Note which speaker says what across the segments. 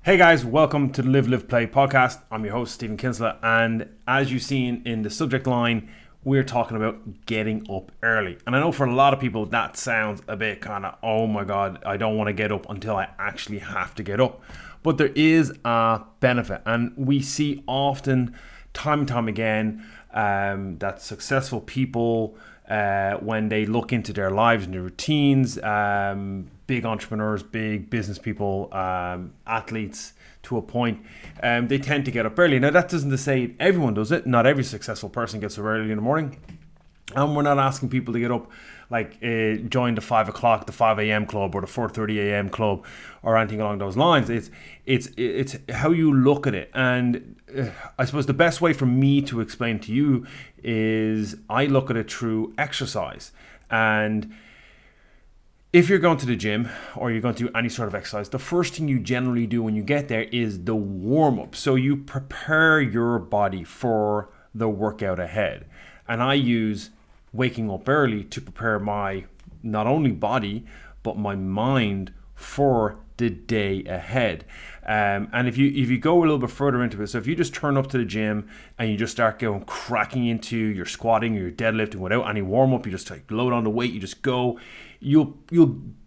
Speaker 1: Hey guys, welcome to the Live Play podcast. I'm your host, Stephen Kinsella, and as you've seen in the subject line, we're talking about getting up early. And I know for a lot of people that sounds a bit kind of, oh my god, I don't want to get up until I actually have to get up. But there is a benefit, and we see often, time and time again, that successful people, when they look into their lives and their routines, big entrepreneurs, big business people, athletes to a point, they tend to get up early. Now that doesn't to say everyone does it. Not every successful person gets up early in the morning. And we're not asking people to get up like join the 5 o'clock, the 5 a.m. club or the 4:30 a.m. club or anything along those lines. It's how you look at it. And I suppose the best way for me to explain to you is I look at it through exercise. And if you're going to the gym or you're going to do any sort of exercise, the first thing you generally do when you get there is the warm-up. So you prepare your body for the workout ahead. And I use waking up early to prepare my not only body, but my mind for the day ahead. And if you go a little bit further into it, so if you just turn up to the gym and you just start going cracking into your squatting or your deadlifting without any warm-up, you just like load on the weight, you just go, you'll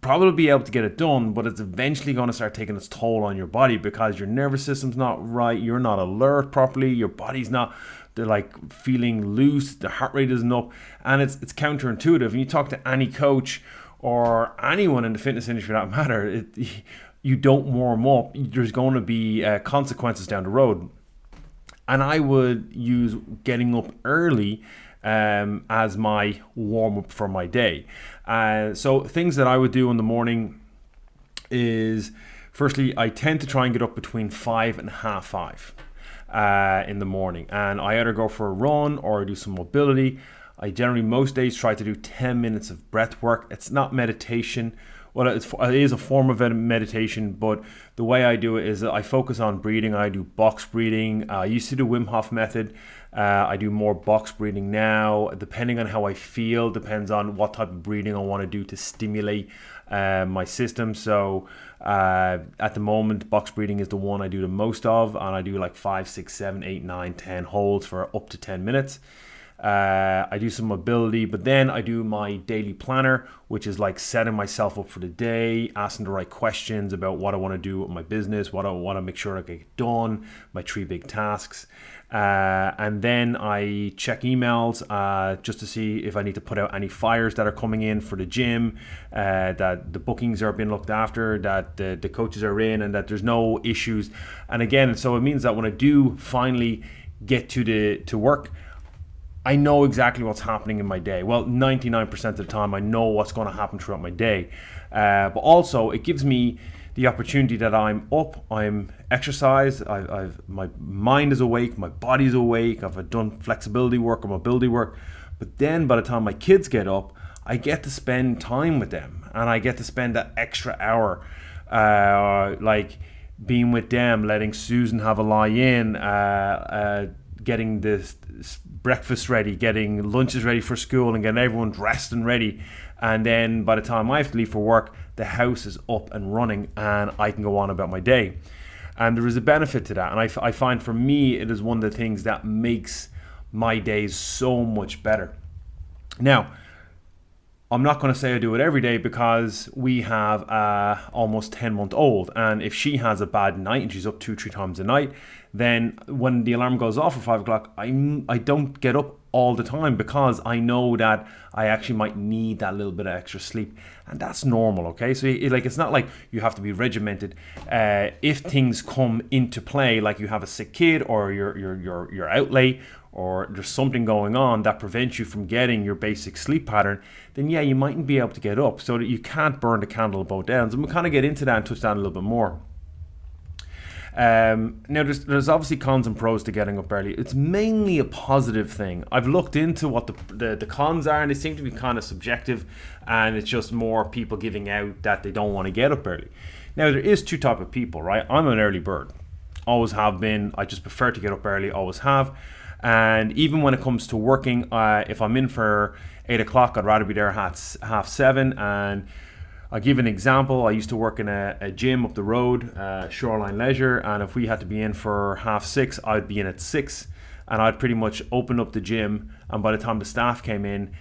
Speaker 1: probably be able to get it done, but it's eventually going to start taking its toll on your body because your nervous system's not right, you're not alert properly, your body's not, they're like feeling loose, the heart rate isn't up, and it's counterintuitive. And you talk to any coach or anyone in the fitness industry for that matter, you don't warm up, there's going to be consequences down the road. And I would use getting up early as my warm-up for my day. So things that I would do in the morning is, firstly, I tend to try and get up between 5 and half 5 in the morning. And I either go for a run or I do some mobility. I generally, most days, try to do 10 minutes of breath work. It's not meditation. Well, it is a form of meditation, but the way I do it is I focus on breathing. I do box breathing. I used to do Wim Hof method. I do more box breathing now, depending on how I feel, depends on what type of breathing I want to do to stimulate my system. So at the moment, box breathing is the one I do the most of, and I do like 5, 6, 7, 8, 9, 10 holds for up to 10 minutes. I do some mobility, but then I do my daily planner, which is like setting myself up for the day, asking the right questions about what I want to do with my business, what I want to make sure I get done, my 3 big tasks. And then I check emails just to see if I need to put out any fires that are coming in for the gym, that the bookings are being looked after, that the coaches are in, and that there's no issues. And again, so it means that when I do finally get to work, I know exactly what's happening in my day. Well, 99% of the time, I know what's going to happen throughout my day. But also, it gives me the opportunity that I'm up, I'm exercised, my mind is awake, my body's awake, I've done flexibility work or mobility work. But then by the time my kids get up, I get to spend time with them. And I get to spend that extra hour, like being with them, letting Susan have a lie in, getting this breakfast ready, getting lunches ready for school, and getting everyone dressed and ready. And then by the time I have to leave for work, the house is up and running and I can go on about my day. And there is a benefit to that. And I find for me, it is one of the things that makes my days so much better. Now, I'm not going to say I do it every day because we have a almost 10-month-old, and if she has a bad night and she's up 2-3 times a night, then when the alarm goes off at 5 o'clock, I don't get up all the time because I know that I actually might need that little bit of extra sleep, and that's normal. Okay, so it's not like you have to be regimented. If things come into play, like you have a sick kid or your outlay, or there's something going on that prevents you from getting your basic sleep pattern, then yeah, you mightn't be able to get up, so that you can't burn the candle at both ends. And we'll kind of get into that and touch that a little bit more. Now, there's obviously cons and pros to getting up early. It's mainly a positive thing. I've looked into what the cons are, and they seem to be kind of subjective, and it's just more people giving out that they don't want to get up early. Now, there is 2 types of people, right? I'm an early bird. Always have been. I just prefer to get up early, always have. And even when it comes to working, if I'm in for 8 o'clock, I'd rather be there at half 7, and I'll give an example. I used to work in a gym up the road, Shoreline Leisure, and if we had to be in for 6:30, I'd be in at 6, and I'd pretty much open up the gym, and by the time the staff came in,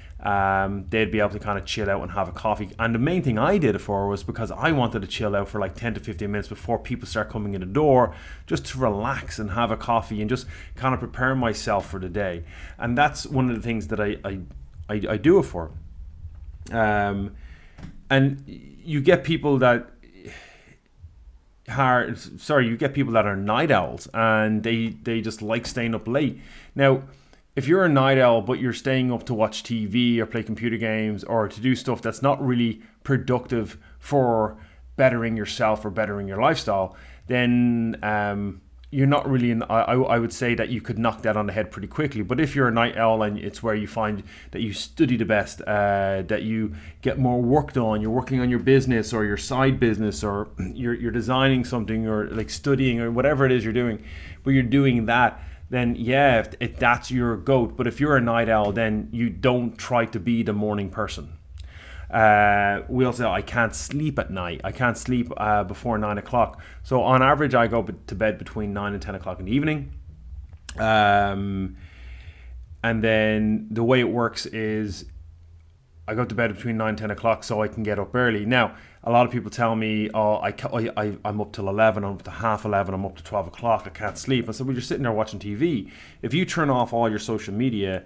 Speaker 1: they'd be able to kind of chill out and have a coffee. And the main thing I did it for was because I wanted to chill out for like 10 to 15 minutes before people start coming in the door, just to relax and have a coffee and just kind of prepare myself for the day. And that's one of the things that I do it for. And you get people that are night owls, and they just like staying up late. Now, if you're a night owl but you're staying up to watch TV or play computer games or to do stuff that's not really productive for bettering yourself or bettering your lifestyle, then you're not really I would say that you could knock that on the head pretty quickly. But if you're a night owl and it's where you find that you study the best, that you get more work done, you're working on your business or your side business, or you're designing something, or like studying, or whatever it is you're doing, but you're doing that, then yeah, if that's your goat. But if you're a night owl, then you don't try to be the morning person. We also, I can't sleep at night. I can't sleep before 9 o'clock. So on average, I go to bed between 9 and 10 o'clock in the evening. And then the way it works is I go to bed between 9 and 10 o'clock so I can get up early. Now, a lot of people tell me, I'm up till 11, I'm up to half 11, I'm up to 12 o'clock, I can't sleep. I said, well, you're sitting there watching TV. If you turn off all your social media,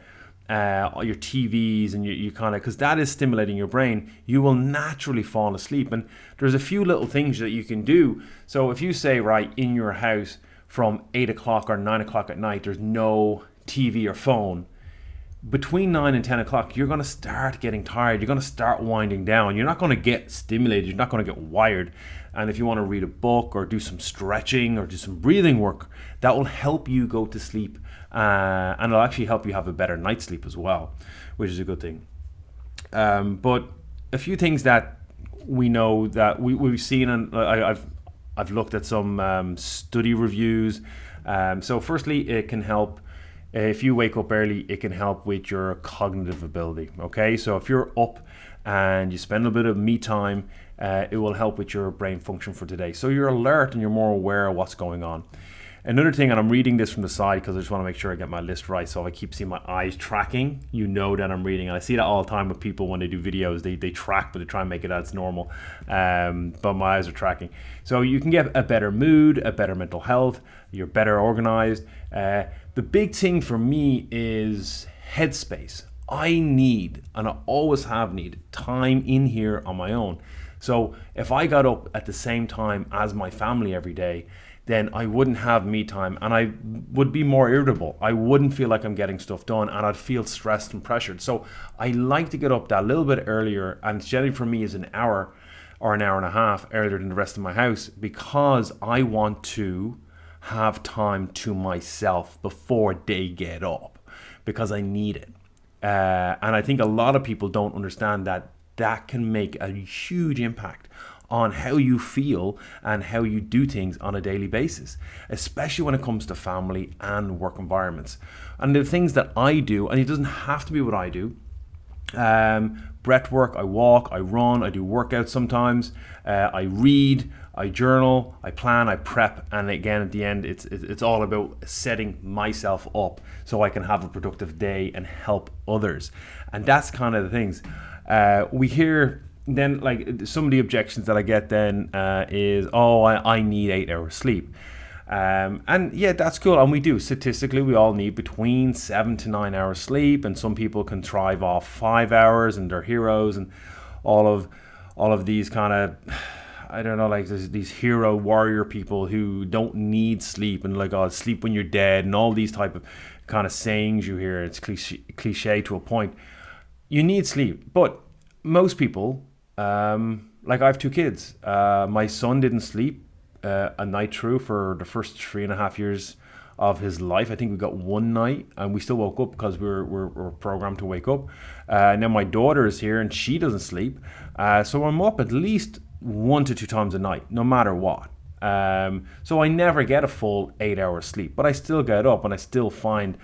Speaker 1: all your TVs, and you kind of, because that is stimulating your brain, you will naturally fall asleep. And there's a few little things that you can do. So if you say, right, in your house from 8 o'clock or 9 o'clock at night, there's no TV or phone, between 9 and 10 o'clock, you're going to start getting tired. You're going to start winding down. You're not going to get stimulated. You're not going to get wired. And if you want to read a book or do some stretching or do some breathing work, that will help you go to sleep. And it'll actually help you have a better night's sleep as well, which is a good thing. But a few things that we know that we've seen, and I've looked at some study reviews. So firstly, it can help. If you wake up early, it can help with your cognitive ability. Okay, so if you're up and you spend a bit of me time, it will help with your brain function for today. So you're alert and you're more aware of what's going on. Another thing, and I'm reading this from the side because I just want to make sure I get my list right. So if I keep seeing my eyes tracking, you know that I'm reading. And I see that all the time with people when they do videos. They track, but they try and make it as normal. But my eyes are tracking. So you can get a better mood, a better mental health. You're better organized. The big thing for me is headspace. I need, and I always have needed, time in here on my own. So if I got up at the same time as my family every day, then I wouldn't have me time, and I would be more irritable. I wouldn't feel like I'm getting stuff done, and I'd feel stressed and pressured. So I like to get up that little bit earlier, and generally for me is an hour or an hour and a half earlier than the rest of my house, because I want to have time to myself before they get up, because I need it. And I think a lot of people don't understand that that can make a huge impact on how you feel and how you do things on a daily basis, especially when it comes to family and work environments. And the things that I do, and it doesn't have to be what I do, breath work, I walk, I run, I do workouts sometimes, I read, I journal, I plan, I prep, and again at the end it's all about setting myself up so I can have a productive day and help others. And that's kind of the things. We hear then, like, some of the objections that I get then is, I need 8 hours sleep. And yeah, that's cool. And we do. Statistically, we all need between 7 to 9 hours sleep. And some people can thrive off 5 hours and they're heroes. And all of these kind of, I don't know, like these hero warrior people who don't need sleep, and like, sleep when you're dead, and all these type of kind of sayings you hear. It's cliche to a point. You need sleep. But most people, like I have 2 kids. My son didn't sleep a night through for the first 3.5 years of his life. I think we got one night, and we still woke up because we're programmed to wake up. And then my daughter is here, and she doesn't sleep. So I'm up at least 1 to 2 times a night, no matter what. So I never get a full 8 hours sleep, but I still get up and I still find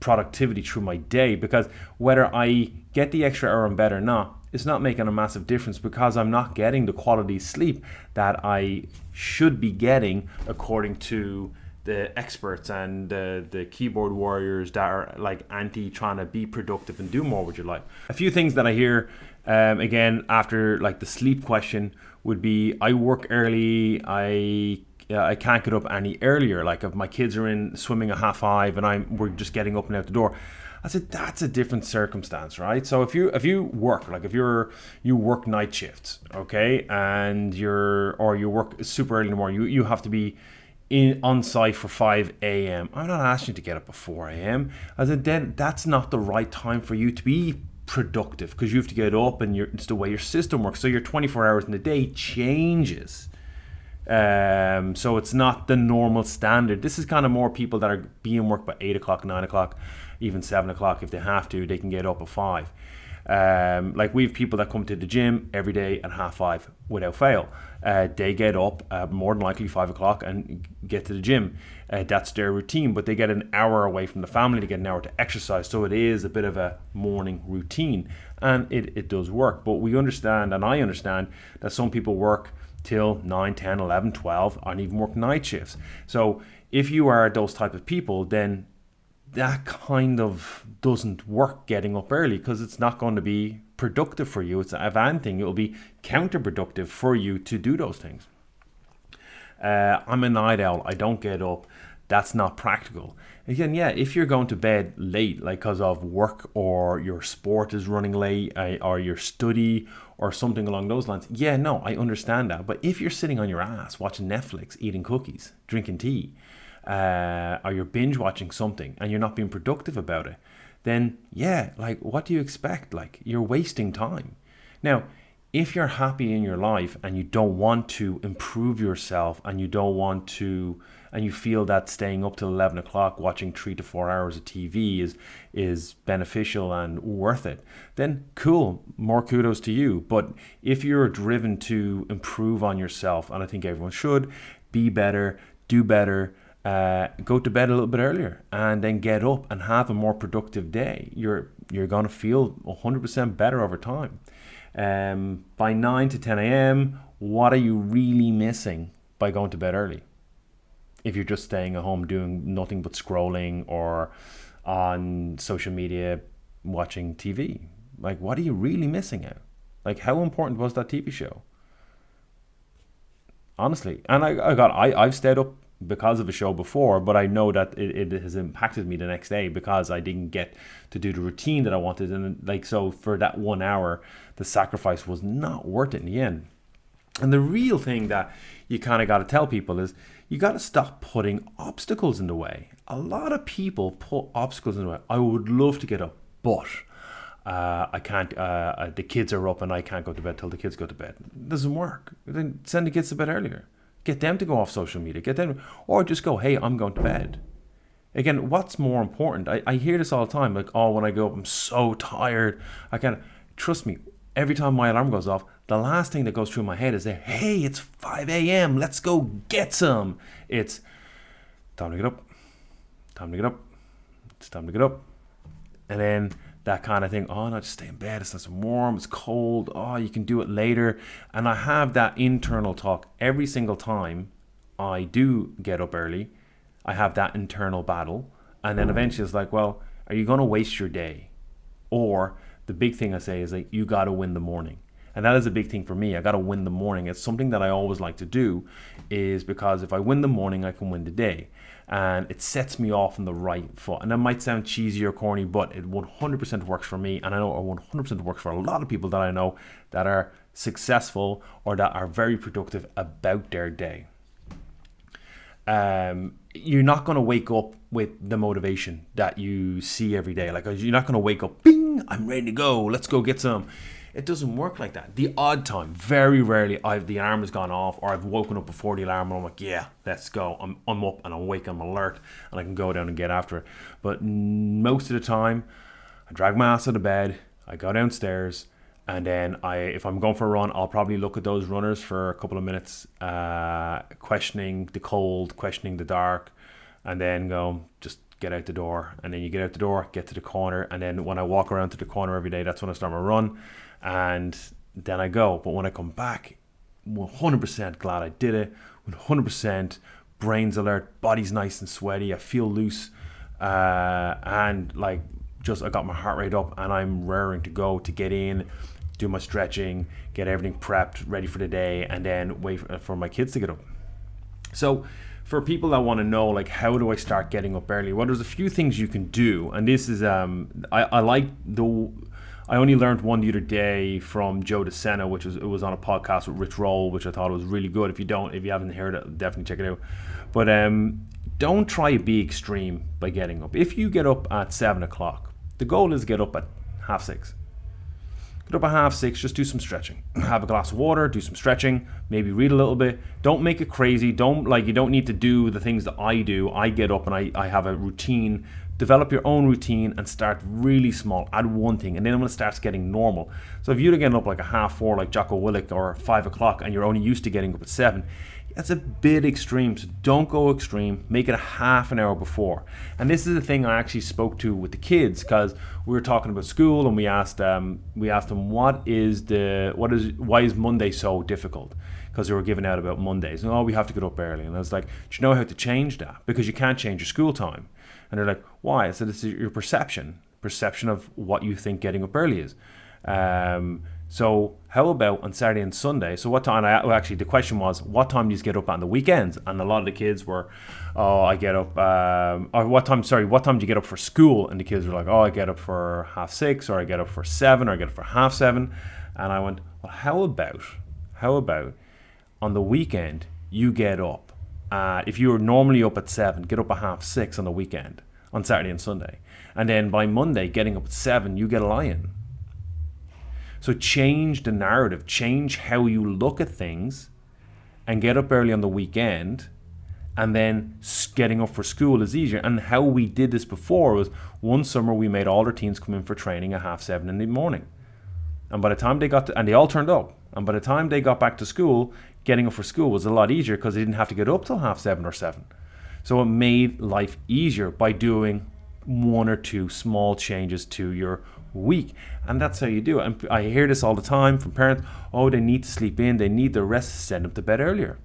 Speaker 1: productivity through my day, because whether I get the extra hour in bed or not, it's not making a massive difference, because I'm not getting the quality sleep that I should be getting according to the experts and the keyboard warriors that are like anti trying to be productive and do more with your life. A few things that I hear again after like the sleep question would be, I work early, I can't get up any earlier. Like if my kids are in swimming at 5:30 and we're just getting up and out the door. I said that's a different circumstance, right? So if you work, like if you work night shifts, okay, and you work super early in the morning, you have to be on site for 5 a.m. I'm not asking you to get up at 4 a.m. I said then that's not the right time for you to be productive, because you have to get up and it's the way your system works. So your 24 hours in the day changes. So it's not the normal standard. This is kind of more people that are being worked by 8 o'clock, 9 o'clock, even 7 o'clock. If they have to, they can get up at 5. Like we have people that come to the gym every day at 5:30 without fail. They get up more than likely 5 o'clock and get to the gym. That's their routine, but they get an hour away from the family to get an hour to exercise. So it is a bit of a morning routine, and it does work. But we understand, and I understand, that some people work till 9, 10, 11, 12, and even work night shifts. So if you are those type of people, then that kind of doesn't work, getting up early, because it's not going to be productive for you. It's a van thing. It will be counterproductive for you to do those things. I'm a night owl. I don't get up. That's not practical. Again, yeah, if you're going to bed late, like because of work or your sport is running late, or your study or something along those lines, yeah, no, I understand that. But if you're sitting on your ass watching Netflix, eating cookies, drinking tea, or you're binge watching something and you're not being productive about it, then yeah, like what do you expect? Like you're wasting time. Now, if you're happy in your life and you don't want to improve yourself, and you don't want to, and you feel that staying up till 11 o'clock watching 3 to 4 hours of TV is beneficial and worth it, then cool, more kudos to you. But if you're driven to improve on yourself, and I think everyone should, be better, do better, go to bed a little bit earlier and then get up and have a more productive day. You're going to feel 100% better over time. By 9 to 10 a.m., what are you really missing by going to bed early? If you're just staying at home doing nothing but scrolling or on social media watching TV, like what are you really missing out? Like how important was that TV show? Honestly, and I've stayed up because of a show before, but I know that it has impacted me the next day because I didn't get to do the routine that I wanted. And like, so for that 1 hour, the sacrifice was not worth it in the end. And the real thing that you kind of got to tell people is you got to stop putting obstacles in the way. A lot of people put obstacles in the way. I would love to get up, but I can't, the kids are up and I can't go to bed till the kids go to bed. It doesn't work. Then send the kids to bed earlier. Get them to go off social media. Get them, or just go, hey, I'm going to bed. Again, what's more important? I hear this all the time. Like, oh, when I go up, I'm so tired. I can't. Trust me, every time my alarm goes off, the last thing that goes through my head is that, hey, it's 5 a.m. Let's go get some. It's time to get up. Time to get up. It's time to get up. And then that kind of thing, oh no, just stay in bed, it's nice and warm, it's cold, oh, you can do it later. And I have that internal talk every single time I do get up early. I have that internal battle, and then eventually it's like, well, are you going to waste your day? Or the big thing I say is like, you got to win the morning. And that is a big thing for me. I got to win the morning. It's something that I always like to do, is because if I win the morning, I can win the day. And it sets me off on the right foot. And that might sound cheesy or corny, but it 100% works for me. And I know it 100% works for a lot of people that I know that are successful or that are very productive about their day. You're not going to wake up with the motivation that you see every day. Like, you're not going to wake up, bing, I'm ready to go. Let's go get some. It doesn't work like that. The odd time, very rarely, the alarm has gone off, or I've woken up before the alarm and I'm like, yeah, let's go. I'm up and I'm awake, I'm alert, and I can go down and get after it. But most of the time, I drag my ass out of bed, I go downstairs, and then if I'm going for a run, I'll probably look at those runners for a couple of minutes, questioning the cold, questioning the dark, and then go, just get out the door, and then you get out the door, get to the corner, and then when I walk around to the corner every day, that's when I start my run, and then I go. But when I come back, 100% glad I did it, 100% brain's alert, body's nice and sweaty, I feel loose, and like just I got my heart rate up, and I'm raring to go to get in, do my stretching, get everything prepped, ready for the day, and then wait for my kids to get up. So for people that want to know, like, how do I start getting up early? Well, there's a few things you can do, and this is I only learned one the other day from Joe DeSena, it was on a podcast with Rich Roll, which I thought was really good. If you haven't heard it, definitely check it out. But don't try to be extreme by getting up. If you get up at 7 o'clock, the goal is to get up at 6:30. Get up at 6:30, just do some stretching. Have a glass of water, do some stretching, maybe read a little bit. Don't make it crazy. You don't need to do the things that I do. I get up and I have a routine. Develop your own routine and start really small. Add one thing, and then when it starts getting normal. So if you're getting up like a 4:30 like Jocko Willink, or 5 o'clock, and you're only used to getting up at 7, that's a bit extreme. So don't go extreme. Make it a half an hour before. And this is the thing I actually spoke to with the kids, because we were talking about school, and we asked them why is Monday so difficult? Because they were giving out about Mondays, and we have to get up early. And I was like, do you know how to change that? Because you can't change your school time. And they're like, why? I said, it's your perception of what you think getting up early is. So how about on Saturday and Sunday? So what time? The question was, what time do you get up on the weekends? And a lot of the kids were, I get up. What time do you get up for school? And the kids were like, I get up for 6:30, or I get up for 7, or I get up for 7:30. And I went, well, how about on the weekend you get up? If you're normally up at 7, get up at 6:30 on the weekend, on Saturday and Sunday. And then by Monday, getting up at 7, you get a lie-in. So change the narrative, change how you look at things, and get up early on the weekend, and then getting up for school is easier. And how we did this before was, one summer we made all our teens come in for training at 7:30 in the morning. And by the time they all turned up, and by the time they got back to school, getting up for school was a lot easier, because they didn't have to get up till 7:30 or 7. So it made life easier by doing one or two small changes to your week. And that's how you do it. And I hear this all the time from parents, they need to sleep in, they need the rest, send them to bed earlier.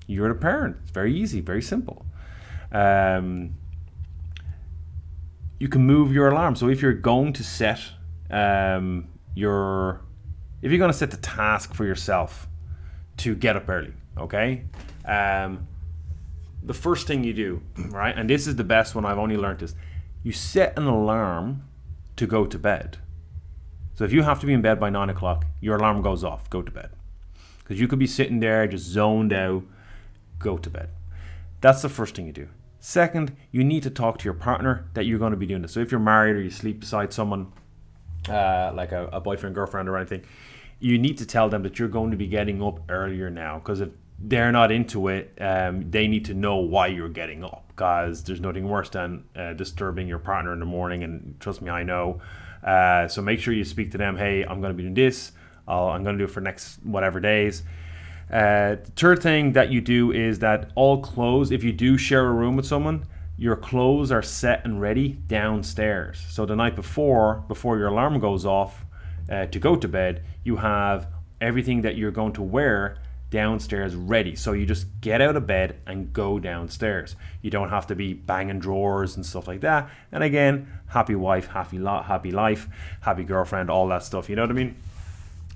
Speaker 1: You're the parent. It's very easy, very simple. You can move your alarm. So if you're going to set the task for yourself to get up early, okay? The first thing you do, right, and this is the best one, I've only learned this, you set an alarm to go to bed. So if you have to be in bed by 9 o'clock, your alarm goes off, go to bed. Because you could be sitting there just zoned out, go to bed. That's the first thing you do. Second, you need to talk to your partner that you're going to be doing this. So if you're married or you sleep beside someone, like a boyfriend, girlfriend or anything, you need to tell them that you're going to be getting up earlier now, because if they're not into it, they need to know why you're getting up, because there's nothing worse than disturbing your partner in the morning, and trust me, I know. So make sure you speak to them. Hey, I'm going to be doing this. I'm going to do it for next whatever days. The third thing that you do is that all clothes, if you do share a room with someone, your clothes are set and ready downstairs. So the night before your alarm goes off to go to bed, you have everything that you're going to wear downstairs ready. So you just get out of bed and go downstairs. You don't have to be banging drawers and stuff like that. And again, happy wife, happy life, happy girlfriend, all that stuff. You know what I mean?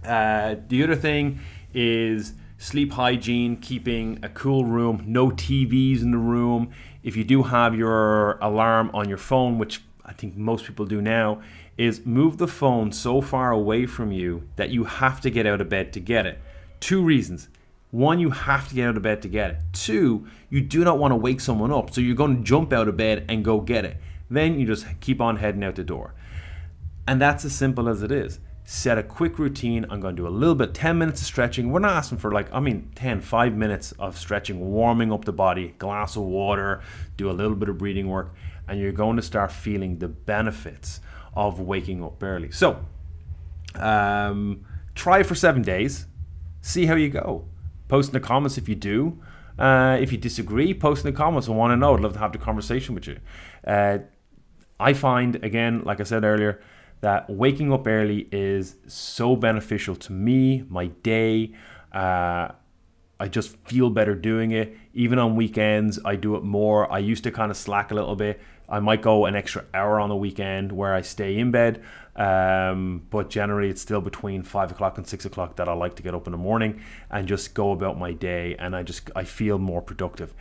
Speaker 1: The other thing is sleep hygiene, keeping a cool room, no TVs in the room. If you do have your alarm on your phone, which I think most people do now, is move the phone so far away from you that you have to get out of bed to get it. 2 reasons. 1, you have to get out of bed to get it. 2, you do not want to wake someone up, so you're going to jump out of bed and go get it. Then you just keep on heading out the door. And that's as simple as it is. Set a quick routine. I'm going to do a little bit, 10 minutes of stretching. We're not asking for 5 minutes of stretching, warming up the body, glass of water, do a little bit of breathing work, and you're going to start feeling the benefits of waking up early. So, try it for 7 days. See how you go. Post in the comments if you do. If you disagree, post in the comments. I want to know. I'd love to have the conversation with you. I find, again, like I said earlier, that waking up early is so beneficial to me, my day. I just feel better doing it. Even on weekends, I do it more. I used to kind of slack a little bit. I might go an extra hour on the weekend where I stay in bed. But generally, it's still between 5 o'clock and 6 o'clock that I like to get up in the morning and just go about my day. And I feel more productive.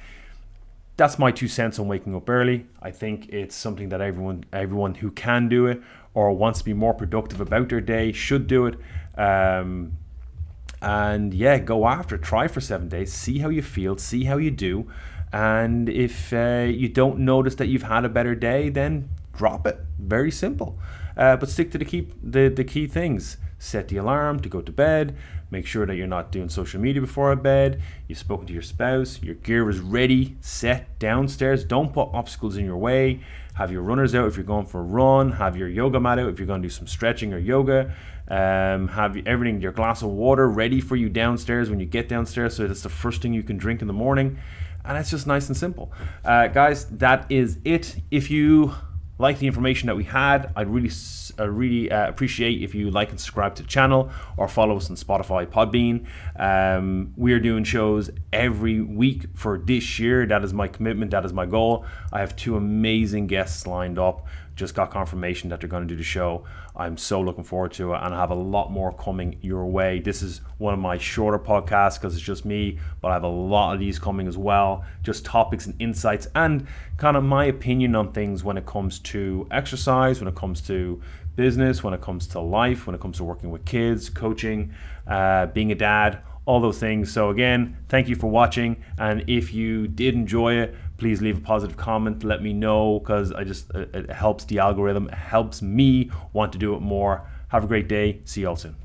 Speaker 1: That's my 2 cents on waking up early. I think it's something that everyone who can do it or wants to be more productive about their day should do it. And yeah, go after it. Try for 7 days. See how you feel. See how you do. And if you don't notice that you've had a better day, then drop it. Very simple. But stick to the key things. Set the alarm to go to bed. Make sure that you're not doing social media before bed. You've spoken to your spouse. Your gear is ready, set downstairs. Don't put obstacles in your way. Have your runners out if you're going for a run. Have your yoga mat out if you're going to do some stretching or yoga. Have everything, your glass of water ready for you downstairs when you get downstairs, so that's the first thing you can drink in the morning. And it's just nice and simple. Guys, that is it. If you like the information that we had, I'd really appreciate if you like and subscribe to the channel or follow us on Spotify, Podbean. We're doing shows every week for this year. That is my commitment. That is my goal. I have 2 amazing guests lined up. Just got confirmation that they're going to do the show. I'm so looking forward to it, and I have a lot more coming your way. This is one of my shorter podcasts because it's just me, but I have a lot of these coming as well. Just topics and insights and kind of my opinion on things when it comes to exercise, when it comes to business, when it comes to life, when it comes to working with kids, coaching, being a dad, all those things. So again, thank you for watching, and if you did enjoy it, please leave a positive comment. Let me know, because it helps the algorithm. It helps me want to do it more. Have a great day. See you all soon.